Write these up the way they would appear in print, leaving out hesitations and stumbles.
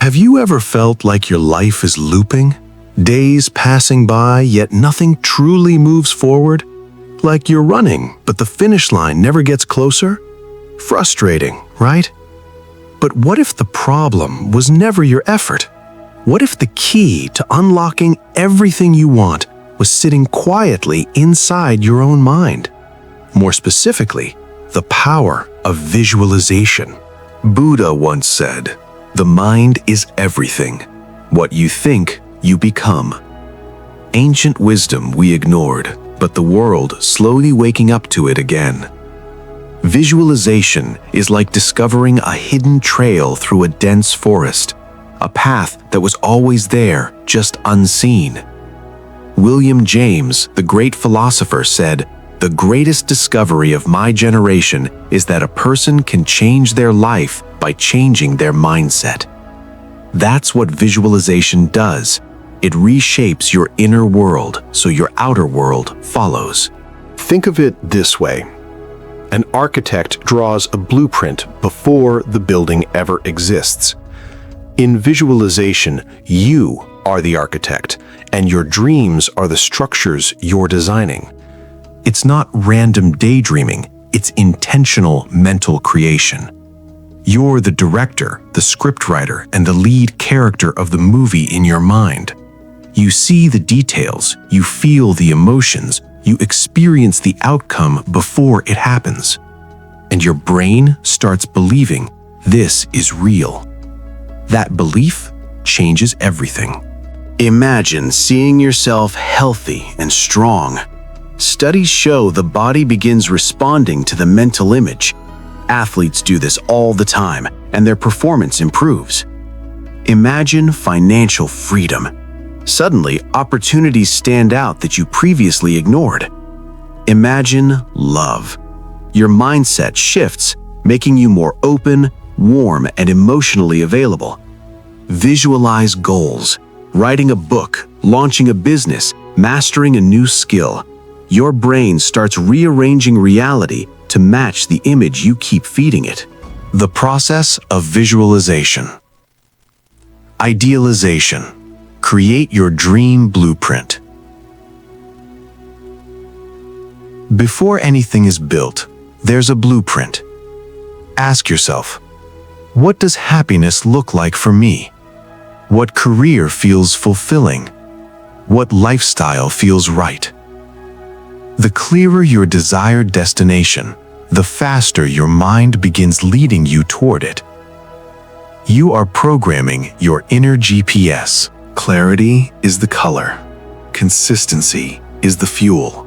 Have you ever felt like your life is looping? Days passing by, yet nothing truly moves forward? Like you're running, but the finish line never gets closer? Frustrating, right? But what if the problem was never your effort? What if the key to unlocking everything you want was sitting quietly inside your own mind? More specifically, the power of visualization. Buddha once said, "The mind is everything. What you think, you become." Ancient wisdom we ignored, but the world slowly waking up to it again. Visualization is like discovering a hidden trail through a dense forest, a path that was always there, just unseen. William James, the great philosopher, said, "The greatest discovery of my generation is that a person can change their life by changing their mindset." That's what visualization does. It reshapes your inner world so your outer world follows. Think of it this way. An architect draws a blueprint before the building ever exists. In visualization, you are the architect, and your dreams are the structures you're designing. It's not random daydreaming, it's intentional mental creation. You're the director, the scriptwriter, and the lead character of the movie in your mind. You see the details, you feel the emotions, you experience the outcome before it happens. And your brain starts believing this is real. That belief changes everything. Imagine seeing yourself healthy and strong. Studies show the body begins responding to the mental image. Athletes do this all the time, and their performance improves. Imagine financial freedom. Suddenly, opportunities stand out that you previously ignored. Imagine love. Your mindset shifts, making you more open, warm, and emotionally available. Visualize goals. Writing a book, launching a business, mastering a new skill. Your brain starts rearranging reality to match the image you keep feeding it. The process of visualization. Idealization. Create your dream blueprint. Before anything is built, there's a blueprint. Ask yourself, what does happiness look like for me? What career feels fulfilling? What lifestyle feels right? The clearer your desired destination, the faster your mind begins leading you toward it. You are programming your inner GPS. Clarity is the color. Consistency is the fuel.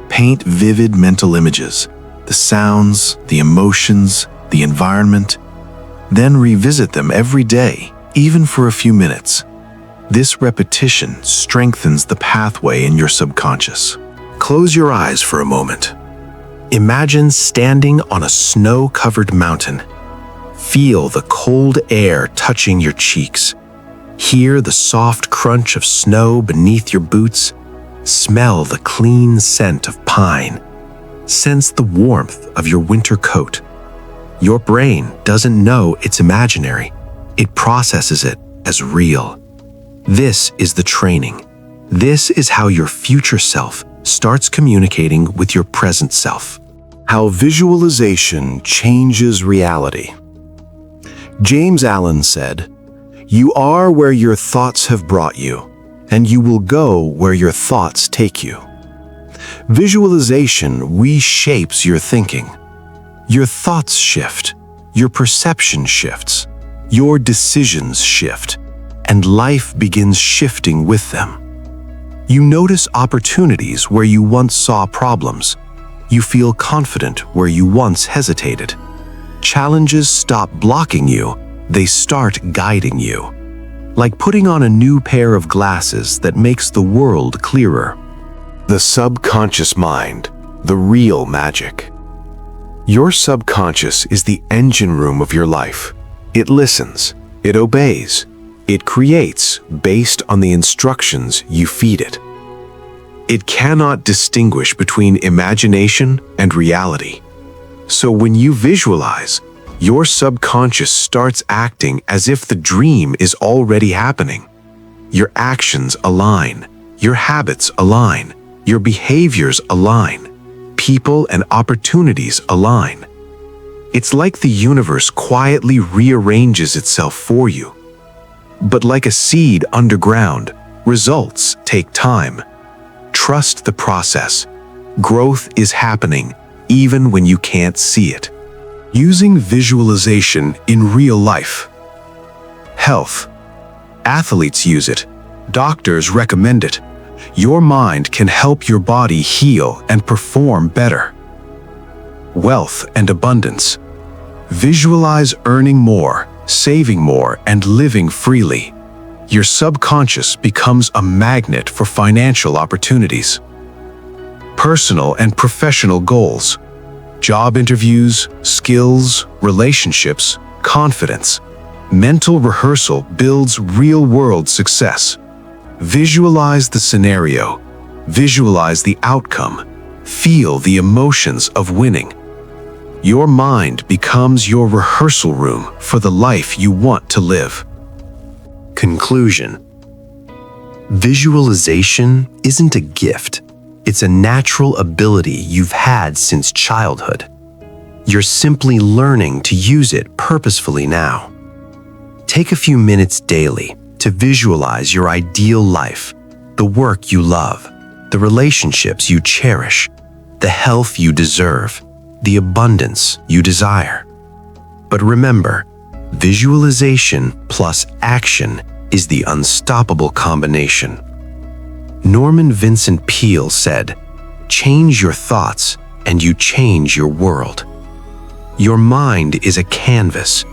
Paint vivid mental images, the sounds, the emotions, the environment. Then revisit them every day, even for a few minutes. This repetition strengthens the pathway in your subconscious. Close your eyes for a moment. Imagine standing on a snow-covered mountain. Feel the cold air touching your cheeks. Hear the soft crunch of snow beneath your boots. Smell the clean scent of pine. Sense the warmth of your winter coat. Your brain doesn't know it's imaginary. It processes it as real. This is the training. This is how your future self starts communicating with your present self. How visualization changes reality. James Allen said, "You are where your thoughts have brought you, and you will go where your thoughts take you." Visualization reshapes your thinking. Your thoughts shift, your perception shifts, your decisions shift, and life begins shifting with them. You notice opportunities where you once saw problems. You feel confident where you once hesitated. Challenges stop blocking you, they start guiding you. Like putting on a new pair of glasses that makes the world clearer. The subconscious mind, the real magic. Your subconscious is the engine room of your life. It listens, it obeys, it creates based on the instructions you feed it. It cannot distinguish between imagination and reality. So when you visualize, Your subconscious starts acting as if the dream is already happening. Your actions align, your habits align, your behaviors align, people and opportunities align. It's like the universe quietly rearranges itself for you. But like a seed underground, results take time. Trust the process. Growth is happening even when you can't see it. Using visualization in real life. Health. Athletes use it. Doctors recommend it. Your mind can help your body heal and perform better. Wealth and abundance. Visualize earning more, saving more, and living freely. Your subconscious becomes a magnet for financial opportunities. Personal and professional goals. Job interviews, skills, relationships, confidence. Mental rehearsal builds real-world success. Visualize the scenario. Visualize the outcome. Feel the emotions of winning. Your mind becomes your rehearsal room for the life you want to live. Conclusion. Visualization isn't a gift. It's a natural ability you've had since childhood. You're simply learning to use it purposefully now. Take a few minutes daily to visualize your ideal life, the work you love, the relationships you cherish, the health you deserve, the abundance you desire. But remember, visualization plus action is the unstoppable combination. Norman Vincent Peale said, "Change your thoughts and you change your world." Your mind is a canvas.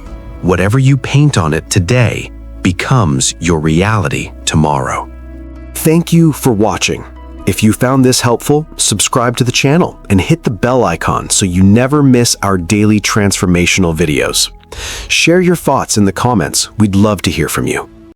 Whatever you paint on it today becomes your reality tomorrow. Thank you for watching. If you found this helpful, subscribe to the channel and hit the bell icon so you never miss our daily transformational videos. Share your thoughts in the comments. We'd love to hear from you.